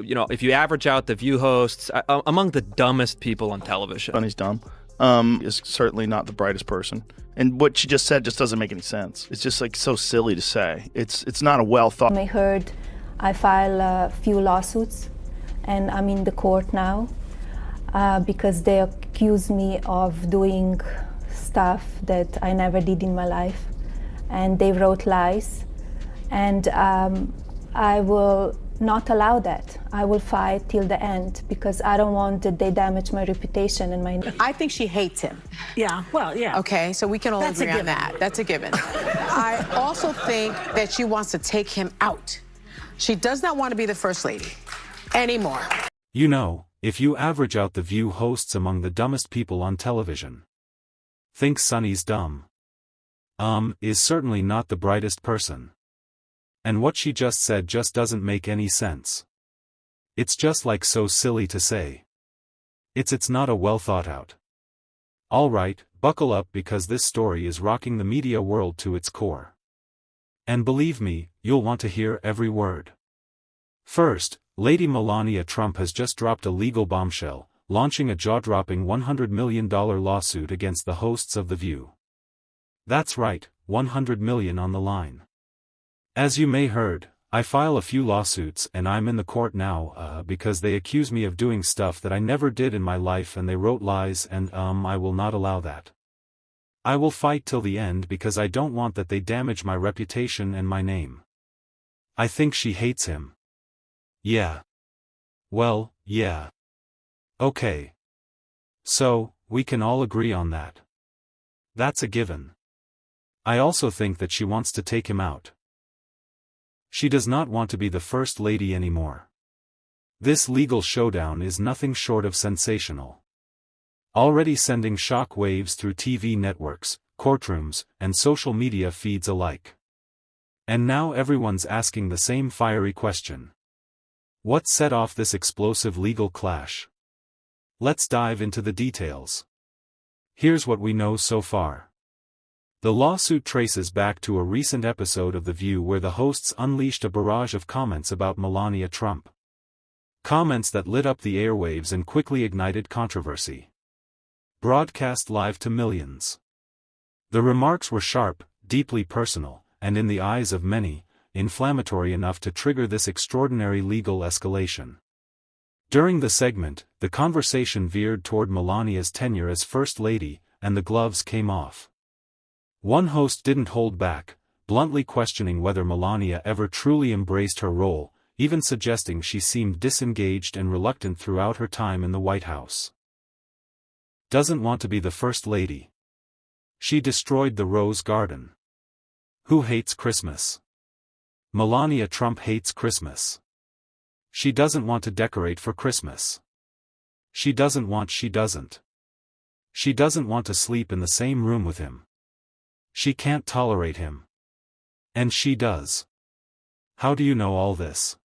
if you average out the View hosts, among the dumbest people on television. Sunny's dumb. Is certainly not the brightest person. And what she just said just doesn't make any sense. It's just like so silly to say. It's not a well thought. I heard I file a few lawsuits, and I'm in the court now because they accuse me of doing stuff that I never did in my life, and they wrote lies, and I will not allow that. I will fight till the end because I don't want that they damage my reputation and my... I think she hates him. Yeah, well, yeah. Okay, so we can all agree on that. That's a given. I also think that she wants to take him out. She does not want to be the first lady anymore. You know, if you average out the View hosts among the dumbest people on television, think Sunny's dumb. Is certainly not the brightest person. And what she just said just doesn't make any sense. It's just like so silly to say. It's not a well thought out. Alright, buckle up because this story is rocking the media world to its core. And believe me, you'll want to hear every word. First, Lady Melania Trump has just dropped a legal bombshell, launching a jaw-dropping $100 million lawsuit against the hosts of The View. That's right, $100 million on the line. As you may heard, I file a few lawsuits and I'm in the court now because they accuse me of doing stuff that I never did in my life and they wrote lies and I will not allow that. I will fight till the end because I don't want that they damage my reputation and my name. I think she hates him. Yeah. Well, yeah. Okay. So, we can all agree on that. That's a given. I also think that she wants to take him out. She does not want to be the first lady anymore. This legal showdown is nothing short of sensational. Already sending shock waves through TV networks, courtrooms, and social media feeds alike. And now everyone's asking the same fiery question. What set off this explosive legal clash? Let's dive into the details. Here's what we know so far. The lawsuit traces back to a recent episode of The View where the hosts unleashed a barrage of comments about Melania Trump. Comments that lit up the airwaves and quickly ignited controversy. Broadcast live to millions. The remarks were sharp, deeply personal, and in the eyes of many, inflammatory enough to trigger this extraordinary legal escalation. During the segment, the conversation veered toward Melania's tenure as First Lady, and the gloves came off. One host didn't hold back, bluntly questioning whether Melania ever truly embraced her role, even suggesting she seemed disengaged and reluctant throughout her time in the White House. Doesn't want to be the First Lady. She destroyed the Rose Garden. Who hates Christmas? Melania Trump hates Christmas. She doesn't want to decorate for Christmas. She doesn't want to sleep in the same room with him. She can't tolerate him. And she does. How do you know all this?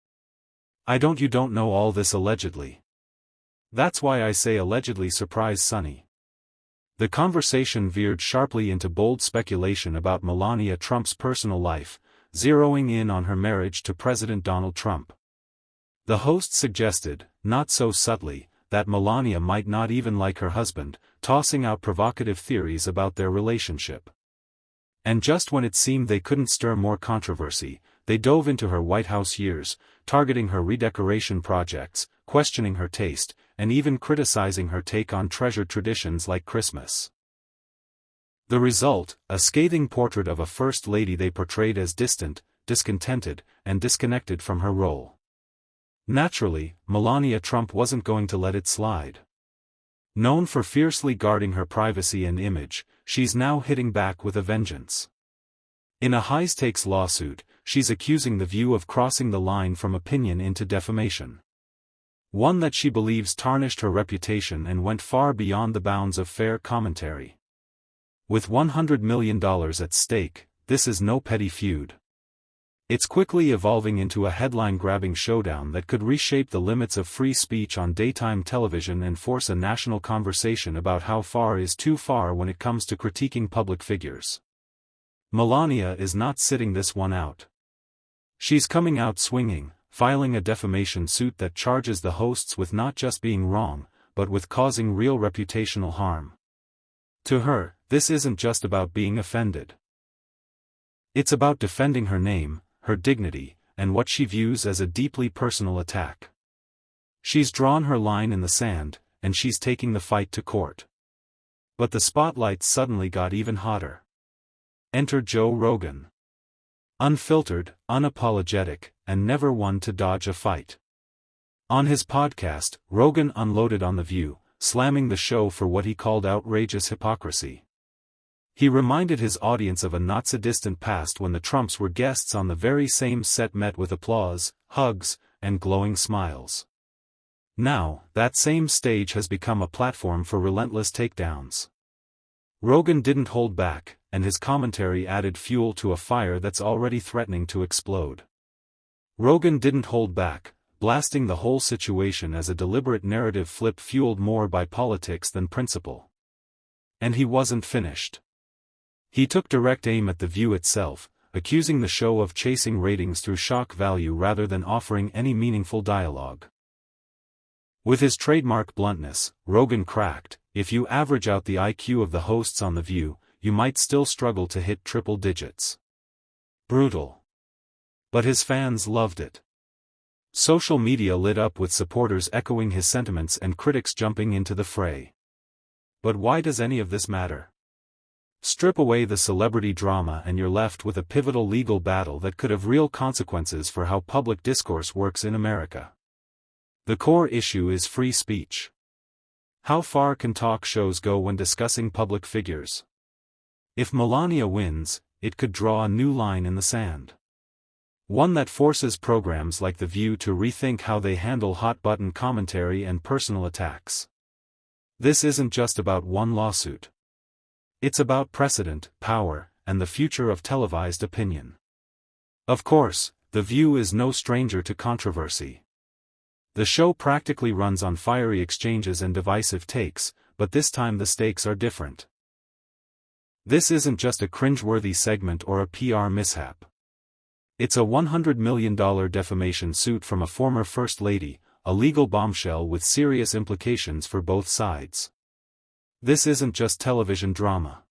You don't know all this allegedly. That's why I say allegedly surprise Sunny. The conversation veered sharply into bold speculation about Melania Trump's personal life, zeroing in on her marriage to President Donald Trump. The host suggested, not so subtly, that Melania might not even like her husband, tossing out provocative theories about their relationship. And just when it seemed they couldn't stir more controversy, they dove into her White House years, targeting her redecoration projects, questioning her taste, and even criticizing her take on treasured traditions like Christmas. The result, a scathing portrait of a First Lady they portrayed as distant, discontented, and disconnected from her role. Naturally, Melania Trump wasn't going to let it slide. Known for fiercely guarding her privacy and image, she's now hitting back with a vengeance. In a high-stakes lawsuit, she's accusing The View of crossing the line from opinion into defamation. One that she believes tarnished her reputation and went far beyond the bounds of fair commentary. With $100 million at stake, this is no petty feud. It's quickly evolving into a headline-grabbing showdown that could reshape the limits of free speech on daytime television and force a national conversation about how far is too far when it comes to critiquing public figures. Melania is not sitting this one out. She's coming out swinging, filing a defamation suit that charges the hosts with not just being wrong, but with causing real reputational harm. To her, this isn't just about being offended. It's about defending her name, her dignity, and what she views as a deeply personal attack. She's drawn her line in the sand, and she's taking the fight to court. But the spotlight suddenly got even hotter. Enter Joe Rogan. Unfiltered, unapologetic, and never one to dodge a fight. On his podcast, Rogan unloaded on The View, slamming the show for what he called outrageous hypocrisy. He reminded his audience of a not-so-distant past when the Trumps were guests on the very same set met with applause, hugs, and glowing smiles. Now, that same stage has become a platform for relentless takedowns. Rogan didn't hold back, and his commentary added fuel to a fire that's already threatening to explode. Rogan didn't hold back, blasting the whole situation as a deliberate narrative flip fueled more by politics than principle. And he wasn't finished. He took direct aim at The View itself, accusing the show of chasing ratings through shock value rather than offering any meaningful dialogue. With his trademark bluntness, Rogan cracked, if you average out the IQ of the hosts on The View, you might still struggle to hit triple digits. Brutal. But his fans loved it. Social media lit up with supporters echoing his sentiments and critics jumping into the fray. But why does any of this matter? Strip away the celebrity drama and you're left with a pivotal legal battle that could have real consequences for how public discourse works in America. The core issue is free speech. How far can talk shows go when discussing public figures? If Melania wins, it could draw a new line in the sand. One that forces programs like The View to rethink how they handle hot-button commentary and personal attacks. This isn't just about one lawsuit. It's about precedent, power, and the future of televised opinion. Of course, The View is no stranger to controversy. The show practically runs on fiery exchanges and divisive takes, but this time the stakes are different. This isn't just a cringeworthy segment or a PR mishap. It's a $100 million defamation suit from a former First Lady, a legal bombshell with serious implications for both sides. This isn't just television drama.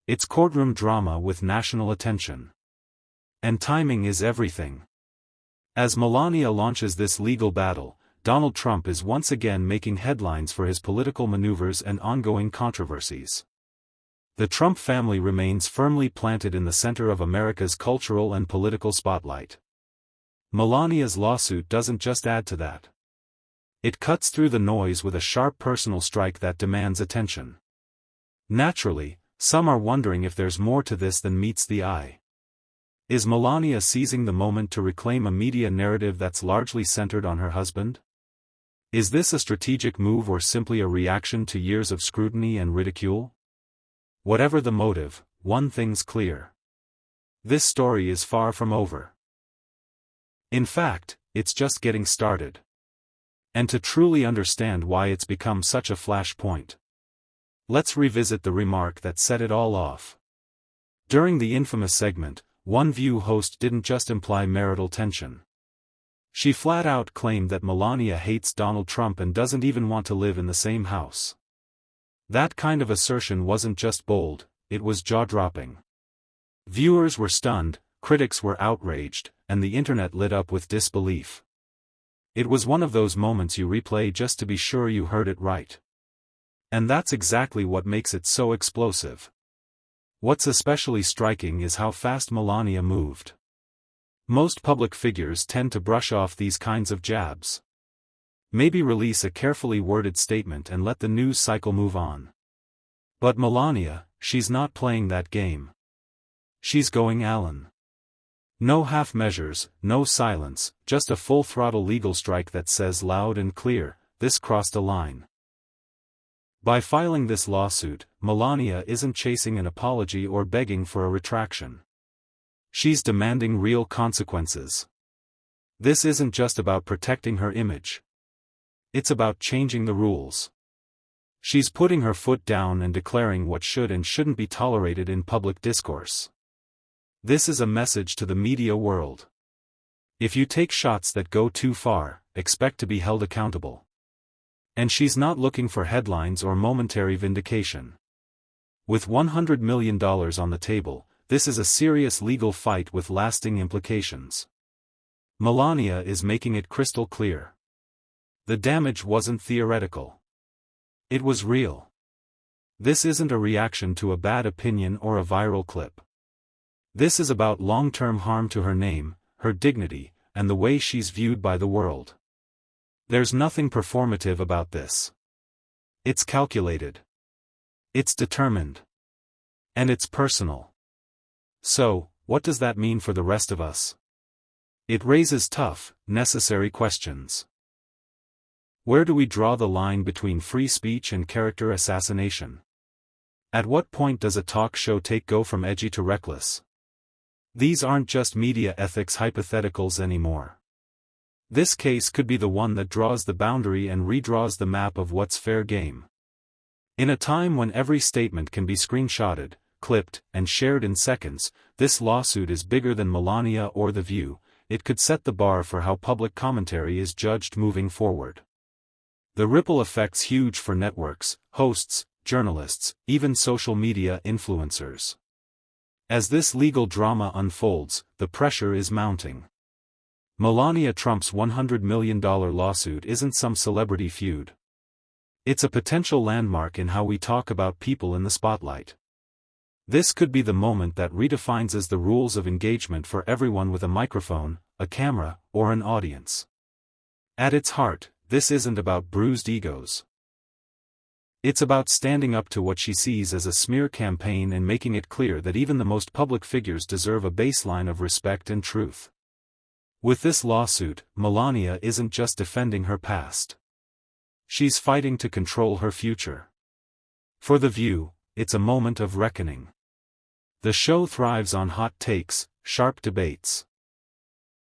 It's courtroom drama with national attention. And timing is everything. As Melania launches this legal battle, Donald Trump is once again making headlines for his political maneuvers and ongoing controversies. The Trump family remains firmly planted in the center of America's cultural and political spotlight. Melania's lawsuit doesn't just add to that. It cuts through the noise with a sharp personal strike that demands attention. Naturally, some are wondering if there's more to this than meets the eye. Is Melania seizing the moment to reclaim a media narrative that's largely centered on her husband? Is this a strategic move or simply a reaction to years of scrutiny and ridicule? Whatever the motive, one thing's clear. This story is far from over. In fact, it's just getting started. And to truly understand why it's become such a flashpoint, let's revisit the remark that set it all off. During the infamous segment, one View host didn't just imply marital tension. She flat out claimed that Melania hates Donald Trump and doesn't even want to live in the same house. That kind of assertion wasn't just bold, it was jaw-dropping. Viewers were stunned, critics were outraged, and the internet lit up with disbelief. It was one of those moments you replay just to be sure you heard it right. And that's exactly what makes it so explosive. What's especially striking is how fast Melania moved. Most public figures tend to brush off these kinds of jabs. Maybe release a carefully worded statement and let the news cycle move on. But Melania, she's not playing that game. She's going Allen. No half measures, no silence, just a full-throttle legal strike that says loud and clear, this crossed a line. By filing this lawsuit, Melania isn't chasing an apology or begging for a retraction. She's demanding real consequences. This isn't just about protecting her image. It's about changing the rules. She's putting her foot down and declaring what should and shouldn't be tolerated in public discourse. This is a message to the media world. If you take shots that go too far, expect to be held accountable. And she's not looking for headlines or momentary vindication. With $100 million on the table, this is a serious legal fight with lasting implications. Melania is making it crystal clear. The damage wasn't theoretical. It was real. This isn't a reaction to a bad opinion or a viral clip. This is about long-term harm to her name, her dignity, and the way she's viewed by the world. There's nothing performative about this. It's calculated. It's determined. And it's personal. So, what does that mean for the rest of us? It raises tough, necessary questions. Where do we draw the line between free speech and character assassination? At what point does a talk show go from edgy to reckless? These aren't just media ethics hypotheticals anymore. This case could be the one that draws the boundary and redraws the map of what's fair game. In a time when every statement can be screenshotted, clipped, and shared in seconds, this lawsuit is bigger than Melania or The View. It could set the bar for how public commentary is judged moving forward. The ripple effect's huge for networks, hosts, journalists, even social media influencers. As this legal drama unfolds, the pressure is mounting. Melania Trump's $100 million lawsuit isn't some celebrity feud. It's a potential landmark in how we talk about people in the spotlight. This could be the moment that redefines the rules of engagement for everyone with a microphone, a camera, or an audience. At its heart, this isn't about bruised egos. It's about standing up to what she sees as a smear campaign and making it clear that even the most public figures deserve a baseline of respect and truth. With this lawsuit, Melania isn't just defending her past. She's fighting to control her future. For The View, it's a moment of reckoning. The show thrives on hot takes, sharp debates.